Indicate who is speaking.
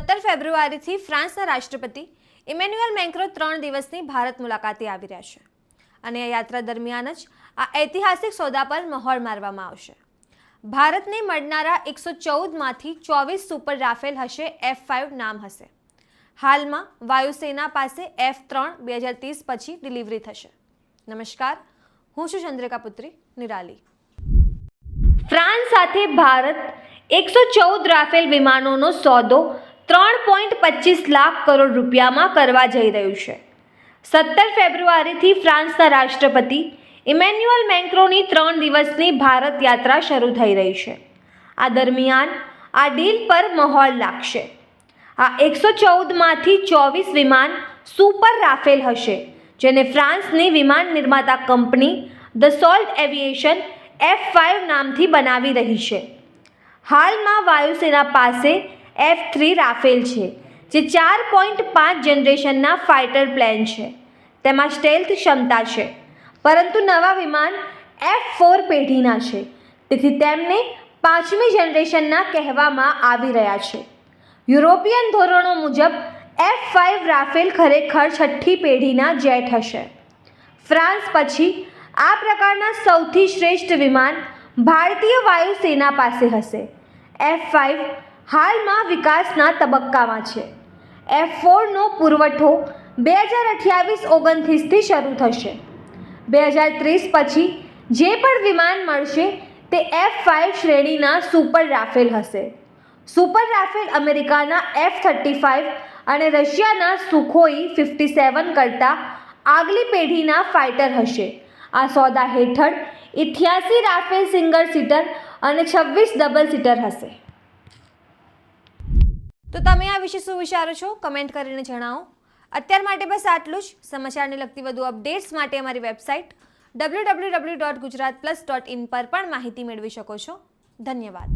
Speaker 1: 17 ફેબ્રુઆરીથી ફ્રાન્સના રાષ્ટ્રપતિ Emmanuel macro 3 દિવસની ભારત મુલાકાતે આવી રહ્યા છે અને આ યાત્રા દરમિયાન જ આ ઐતિહાસિક સોદા પર મહોર મારવામાં આવશે. ભારતને મળનારા 114માંથી 24 સુપર રાફેલ હશે. F5 નામ હશે. હાલમાં વાયુસેના પાસે F3 2030 પછી ડિલિવરી થશે. નમસ્કાર, હું છું ચંદ્રિકા પુત્રી નિરાલી. ફ્રાન્સ સાથે ભારત 114 રાફેલ વિમાનોનો સોદો 3.25 લાખ કરોડ રૂપિયામાં કરવા જઈ રહ્યું છે. 17 ફેબ્રુઆરીથી ફ્રાન્સના રાષ્ટ્રપતિ ઇમેન્યુઅલ મેક્રોની 3 દિવસની ભારત યાત્રા શરૂ થઈ રહી છે. આ દરમિયાન આ ડીલ પર મહોર લાગશે. આ 114માંથી 24 વિમાન સુપર રાફેલ હશે, જેને ફ્રાન્સની વિમાન નિર્માતા કંપની દસોલ્ટ એવિએશન F5 નામથી બનાવી રહી છે. હાલમાં વાયુસેના પાસે F3 રાફેલ છે, જે 4.5 જનરેશનના ફાઇટર પ્લેન છે. તેમાં સ્ટેલ્થ ક્ષમતા છે, પરંતુ નવા વિમાન F4 પેઢીના છે, તેથી તેમને 5મી જનરેશનના કહેવામાં આવી રહ્યા છે. યુરોપિયન ધોરણો મુજબ F5 રાફેલ ખરેખર 6ઠ્ઠી પેઢીના જેટ હશે. ફ્રાન્સ પછી આ પ્રકારના સૌથી શ્રેષ્ઠ વિમાન ભારતીય વાયુસેના પાસે હશે. F5 હાલમાં વિકાસના તબક્કામાં છે. F4નો પુરવઠો 2028-29થી શરૂ થશે. 2030 પછી જે પણ વિમાન મળશે તે F5 શ્રેણીના સુપર રાફેલ હશે. સુપર રાફેલ અમેરિકાના F-35 અને રશિયાના સુખોઈ 57 કરતાં આગલી પેઢીના ફાઇટર હશે. આ સોદા હેઠળ 88 રાફેલ સિંગલ સીટર અને 26 ડબલ સીટર હશે. તો તમે આ વિશે શું વિચારો છો? કમેન્ટ કરીને જણાવો. અત્યાર માટે બસ આટલું જ. સમાચારને લગતી વધુ અપડેટ્સ માટે અમારી વેબસાઇટ www.gujaratplus.in પર પણ માહિતી મેળવી શકો છો. ધન્યવાદ.